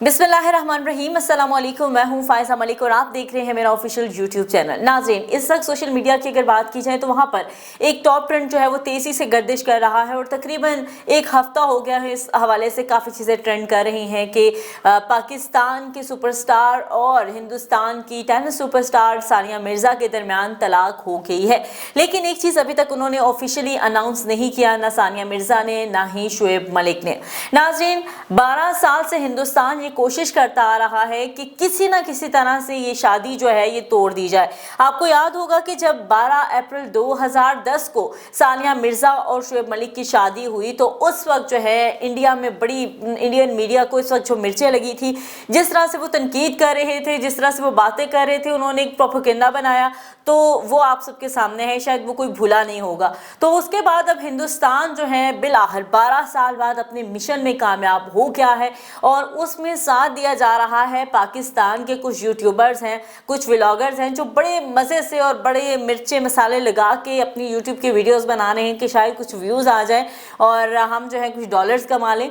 बिस्मिल्लाहिर्रहमानिर्रहीम, अस्सलाम वालेकुम। मैं हूं फायजा मलिक और आप देख रहे हैं मेरा ऑफिशियल यूट्यूब चैनल। नाज़रीन, इस वक्त सोशल मीडिया की अगर बात की जाए तो वहां पर एक टॉप ट्रेंड जो है वो तेज़ी से गर्दिश कर रहा है और तकरीबन एक हफ्ता हो गया है इस हवाले से काफ़ी चीज़ें ट्रेंड कर रही हैं कि पाकिस्तान के सुपरस्टार और हिंदुस्तान की टेनिस सुपरस्टार सानिया मिर्ज़ा के दरमियान तलाक हो गई है। लेकिन एक चीज़ अभी तक उन्होंने ऑफिशियली अनाउंस नहीं किया, ना सानिया मिर्ज़ा ने ना ही शोएब मलिक ने। नाज़रीन, 12 साल से हिंदुस्तान ये कोशिश करता आ रहा है कि किसी ना किसी तरह से ये शादी जो है ये तोड़ दी जाए। आपको याद होगा कि जब 12 अप्रैल 2010 को सानिया मिर्ज़ा और शोएब मलिक की शादी हुई तो उस वक्त जो है इंडिया में बड़ी इंडियन मीडिया को इस वक्त जो मिर्चें लगी थी, जिस तरह से वो तनकीद कर रहे थे, जिस तरह से वो बातें कर रहे थे, उन्होंने एक प्रोपेगेंडा बनाया तो वो आप सबके सामने है, शायद वो कोई भूला नहीं होगा। तो उसके बाद अब हिंदुस्तान जो है बिलाखिर 12 साल बाद अपने मिशन में कामयाब हो गया है और उसमें साथ दिया जा रहा है पाकिस्तान के कुछ यूट्यूबर्स हैं, कुछ व्लॉगर्स हैं जो बड़े मज़े से और बड़े मिर्चे मसाले लगा के अपनी यूट्यूब की वीडियोस बना रहे हैं कि शायद कुछ व्यूज़ आ जाए और हम जो है कुछ डॉलर्स कमा लें।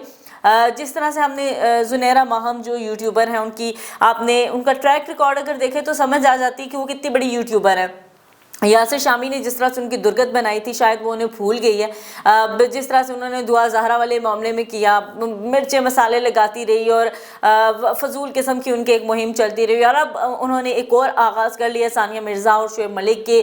जिस तरह से हमने जुनैरा माहम जो यूट्यूबर हैं आपने उनका ट्रैक रिकॉर्ड अगर देखे तो समझ आ जाती है कि वो कितनी बड़ी यूट्यूबर है। यासिर शामी ने जिस तरह से उनकी दुर्गत बनाई थी शायद वो उन्हें भूल गई है। जिस तरह से उन्होंने दुआ ज़हरा वाले मामले में किया, मिर्चे मसाले लगाती रही और फजूल किस्म की उनकी एक मुहिम चलती रही और अब उन्होंने एक और आगाज़ कर लिया सानिया मिर्ज़ा और शोएब मलिक के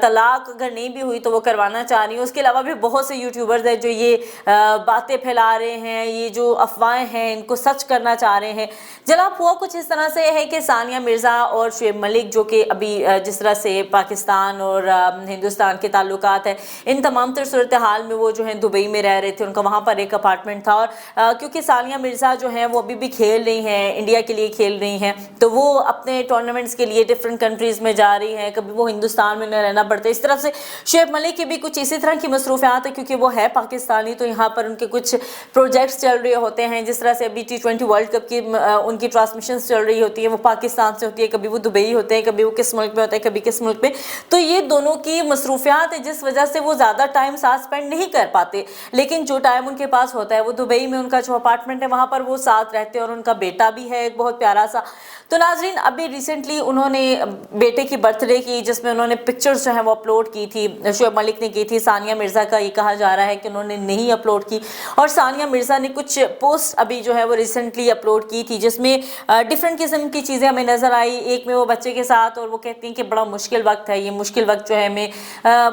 तलाक अगर नहीं भी हुई तो वो करवाना चाह रही है। उसके अलावा भी बहुत से यूट्यूबर्स हैं जो ये बातें फैला रहे हैं, ये जो अफवाहें हैं इनको सच करना चाह रहे हैं। जनाब, हुआ कुछ इस तरह से है कि सानिया मिर्ज़ा और शोएब मलिक जो कि अभी जिस तरह से पाकिस्तान और हिंदुस्तान के ताल्लुकात है, इन तमाम तर सूरत हाल में वो जो है दुबई में रह रहे थे, उनका वहाँ पर एक अपार्टमेंट था और क्योंकि सानिया मिर्ज़ा जो है वो अभी भी खेल रही हैं, इंडिया के लिए खेल रही हैं, तो वो अपने टूर्नामेंट्स के लिए डिफरेंट कंट्रीज़ में जा रही हैं, कभी वो हिंदुस्तान में न रहना पड़ता। इस तरफ से शोएब मलिक की भी कुछ इसी तरह की मसरूफियात है क्योंकि वो है पाकिस्तानी, तो यहाँ पर उनके कुछ प्रोजेक्ट्स चल रहे होते हैं। जिस तरह से अभी T20 वर्ल्ड कप की उनकी ट्रांसमिशन चल रही होती है, वो पाकिस्तान से होती है, कभी वो दुबई होते हैं, कभी वो किस मुल्क में होते हैं, कभी किस मुल्क में। तो ये दोनों की मसरूफियात है जिस वजह से वो ज़्यादा टाइम साथ स्पेंड नहीं कर पाते, लेकिन जो टाइम उनके पास होता है वो दुबई में उनका जो अपार्टमेंट है वहाँ पर वो साथ रहते हैं और उनका बेटा भी है एक बहुत प्यारा सा। तो नाजरीन, अभी रिसेंटली उन्होंने बेटे की बर्थडे की जिसमें उन्होंने पिक्चर्स जो है वो अपलोड की थी, शोएब मलिक ने की थी। सानिया मिर्ज़ा का ये कहा जा रहा है कि उन्होंने नहीं अपलोड की और सानिया मिर्ज़ा ने कुछ पोस्ट अभी जो है वो रिसेंटली अपलोड की थी जिसमें डिफरेंट किस्म की चीज़ें हमें नज़र आई। एक में वो बच्चे के साथ और वो कहती हैं कि बड़ा मुश्किल वक्त है, ये मुश्किल वक्त जो है मैं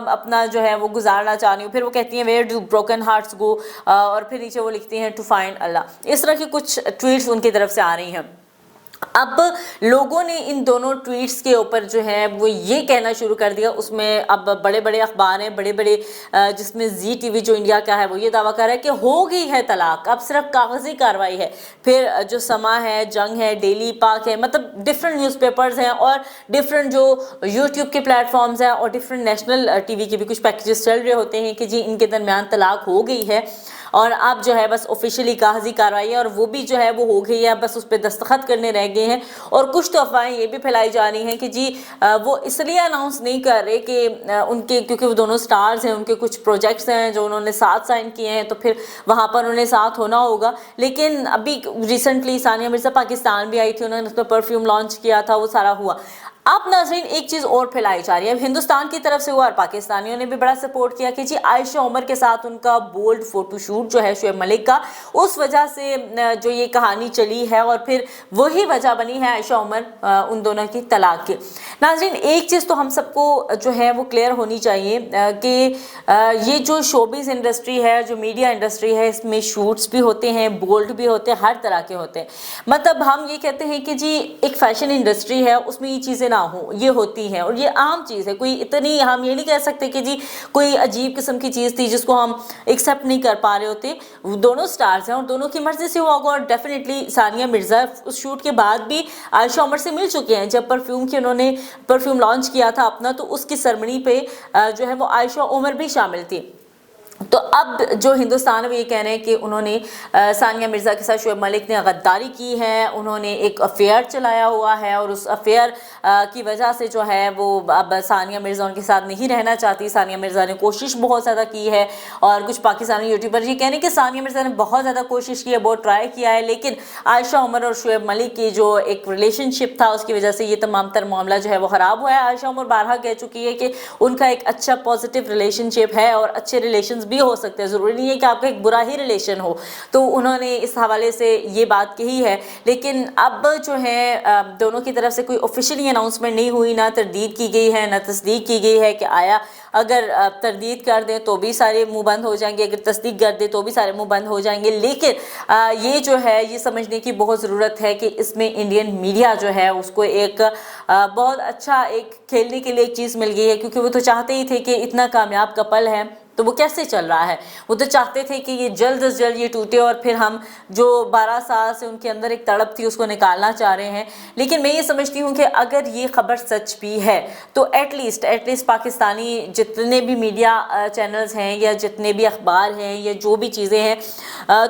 अपना जो है वो गुजारना चाह रही हूँ। फिर वो कहती हैं वेयर डू ब्रोकन हार्ट्स गो और फिर नीचे वो लिखती हैं टू फाइंड अल्लाह। इस तरह की कुछ ट्वीट्स उनकी तरफ से आ रही हैं। अब लोगों ने इन दोनों ट्वीट्स के ऊपर जो है वो ये कहना शुरू कर दिया, उसमें अब बड़े बड़े अखबार हैं, बड़े बड़े जिसमें जी टीवी जो इंडिया का है वो ये दावा कर रहा है कि हो गई है तलाक, अब सिर्फ कागजी कार्रवाई है। फिर जो समा है, जंग है, डेली पाक है, मतलब डिफरेंट न्यूज़पेपर्स हैं और डिफरेंट जो यूट्यूब के प्लेटफॉर्म्स हैं और डिफरेंट नेशनल टीवी के भी कुछ पैकेजेस चल रहे होते हैं कि जी इनके दरमियान तलाक हो गई है और अब जो है बस ऑफिशियली कागजी कार्रवाई है और वो भी जो है वो हो गई है, बस उस पर दस्तखत करने रह गए हैं। और कुछ तो अफवाहें ये भी फैलाई जा रही हैं कि जी वो इसलिए अनाउंस नहीं कर रहे कि उनके क्योंकि वो दोनों स्टार्स हैं, उनके कुछ प्रोजेक्ट्स हैं जो उन्होंने साथ साइन किए हैं तो फिर वहाँ पर उन्हें साथ होना होगा। लेकिन अभी रिसेंटली सानिया मिर्ज़ा पाकिस्तान भी आई थी, उन्होंने उसमें परफ्यूम लॉन्च किया था, वो सारा हुआ। अब नाज़रीन, एक चीज़ और फैलाई जा रही है, अब हिंदुस्तान की तरफ से हुआ और पाकिस्तानियों ने भी बड़ा सपोर्ट किया कि जी आयशा उमर के साथ उनका बोल्ड फोटोशूट जो है शोएब मलिक का, उस वजह से जो ये कहानी चली है और फिर वही वजह बनी है आयशा उमर उन दोनों की तलाक की। नाज़रीन, एक चीज़ तो हम सबको जो है वो क्लियर होनी चाहिए कि ये जो शोबिज़ इंडस्ट्री है, जो मीडिया इंडस्ट्री है, इसमें शूट्स भी होते हैं, बोल्ड भी होते हैं, हर तरह के होते हैं। मतलब हम ये कहते हैं कि जी एक फैशन इंडस्ट्री है, उसमें ये चीज़ें ना हो, ये होती हैं और ये आम चीज़ है। कोई इतनी हम ये नहीं कह सकते कि जी कोई अजीब किस्म की चीज़ थी जिसको हम एक्सेप्ट नहीं कर पा रहे होते। दोनों स्टार्स हैं और दोनों की मर्जी से हुआ होगा और डेफिनेटली सानिया मिर्ज़ा उस शूट के बाद भी आयशा उमर से मिल चुके हैं। जब उन्होंने परफ्यूम लॉन्च किया था अपना तो उसकी सेरेमनी पे जो है वो आयशा उमर भी शामिल थी। تو اب جو ہندوستان میں یہ کہہ رہے ہیں کہ انہوں نے ثانیہ مرزا کے ساتھ شعیب ملک نے غداری کی ہے، انہوں نے ایک افیئر چلایا ہوا ہے، اور اس افیئر کی وجہ سے جو ہے وہ اب ثانیہ مرزا ان کے ساتھ نہیں رہنا چاہتی۔ ثانیہ مرزا نے کوشش بہت زیادہ کی ہے، اور کچھ پاکستانی یوٹیوبر یہ کہہ رہے ہیں کہ ثانیہ مرزا نے بہت زیادہ کوشش کی ہے، بہت ٹرائی کیا ہے، لیکن عائشہ عمر اور شعیب ملک کی جو ایک ریلیشن شپ تھا اس کی وجہ سے یہ تمام تر معاملہ جو ہے وہ خراب ہوا ہے۔ عائشہ عمر بارہا کہہ چکی ہے کہ ان کا ایک اچھا پازیٹیو ریلیشن شپ ہے، اور اچھے ریلیشنز بھی ہو سکتے ہیں، ضروری نہیں ہے کہ آپ کا ایک برا ہی ریلیشن ہو۔ تو انہوں نے اس حوالے سے یہ بات کہی ہے، لیکن اب جو ہے دونوں کی طرف سے کوئی آفیشیلی اناؤنسمنٹ نہیں ہوئی، نہ تردید کی گئی ہے نہ تصدیق کی گئی ہے کہ آیا اگر تردید کر دیں تو بھی سارے منہ بند ہو جائیں گے، اگر تصدیق کر دیں تو بھی سارے منہ بند ہو جائیں گے۔ لیکن یہ جو ہے یہ سمجھنے کی بہت ضرورت ہے کہ اس میں انڈین میڈیا جو ہے اس کو ایک بہت اچھا ایک کھیلنے کے لیے ایک چیز مل گئی ہے، کیونکہ وہ تو چاہتے ہی تھے کہ اتنا کامیاب کپل ہے تو وہ کیسے چل رہا ہے، وہ تو چاہتے تھے کہ یہ جلد از جلد یہ ٹوٹے، اور پھر ہم جو 12 سال سے ان کے اندر ایک تڑپ تھی اس کو نکالنا چاہ رہے ہیں۔ لیکن میں یہ سمجھتی ہوں کہ اگر یہ خبر سچ بھی ہے تو ایٹ لیسٹ پاکستانی جتنے بھی میڈیا چینلز ہیں یا جتنے بھی اخبار ہیں یا جو بھی چیزیں ہیں،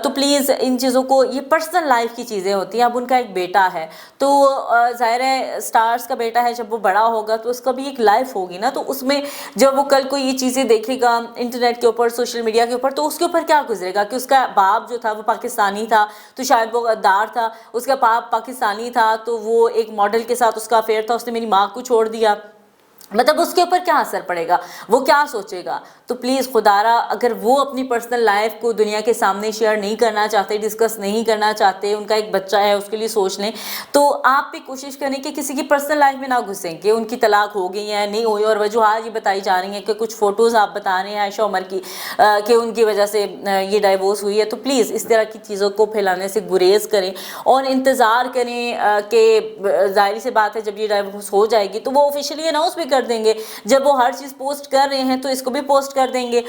تو پلیز ان چیزوں کو، یہ پرسنل لائف کی چیزیں ہوتی ہیں۔ اب ان کا ایک بیٹا ہے تو ظاہر ہے سٹارز کا بیٹا ہے، جب وہ بڑا ہوگا تو اس کا بھی ایک لائف ہوگی نا، تو اس میں جب وہ کل کو یہ چیزیں دیکھے گا انٹرنیٹ کے اوپر، سوشل میڈیا کے اوپر، تو اس کے اوپر کیا گزرے گا کہ اس کا باپ جو تھا وہ پاکستانی تھا تو شاید وہ غدار تھا، اس کا باپ پاکستانی تھا تو وہ ایک ماڈل کے ساتھ اس کا افیئر تھا، اس نے میری ماں کو چھوڑ دیا، مطلب اس کے اوپر کیا اثر پڑے گا، وہ کیا سوچے گا۔ تو پلیز خدارا اگر وہ اپنی پرسنل لائف کو دنیا کے سامنے شیئر نہیں کرنا چاہتے، ڈسکس نہیں کرنا چاہتے، ان کا ایک بچہ ہے اس کے لیے سوچ لیں، تو آپ بھی کوشش کریں کہ کسی کی پرسنل لائف میں نہ گھسیں کہ ان کی طلاق ہو گئی ہے نہیں ہوئی، اور وجوہات یہ بتائی جا رہی ہیں کہ کچھ فوٹوز آپ بتا رہے ہیں عائشہ عمر کی کہ ان کی وجہ سے یہ ڈائیورس ہوئی ہے۔ تو پلیز اس طرح کی چیزوں کو پھیلانے سے گریز کریں اور انتظار کریں کہ ظاہر سی بات ہے جب یہ ڈائیورس ہو جائے گی تو وہ آفیشیلی اناؤنس بھی کر دیں گے، جب وہ ہر چیز پوسٹ کر رہے ہیں تو اس کو بھی پوسٹ کر دیں گے۔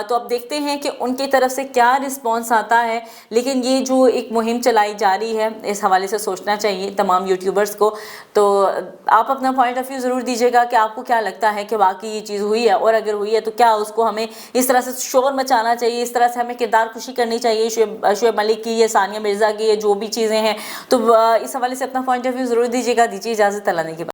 تو اب دیکھتے ہیں کہ ان کی طرف سے کیا رسپانس آتا ہے، لیکن یہ جو ایک مہم چلائی جا رہی ہے اس حوالے سے سوچنا چاہیے تمام یوٹیوبرز کو۔ تو آپ اپنا پوائنٹ آف ویو ضرور دیجیے گا کہ آپ کو کیا لگتا ہے کہ واقعی یہ چیز ہوئی ہے، اور اگر ہوئی ہے تو کیا اس کو ہمیں اس طرح سے شور مچانا چاہیے، اس طرح سے ہمیں کردار کشی کرنی چاہیے شعیب ملک کی یا ثانیہ مرزا کی یا جو بھی چیزیں ہیں۔ تو اس حوالے سے اپنا پوائنٹ آف ویو ضرور دیجیے گا۔ دیجیے اجازت، اللہ نے کے بعد۔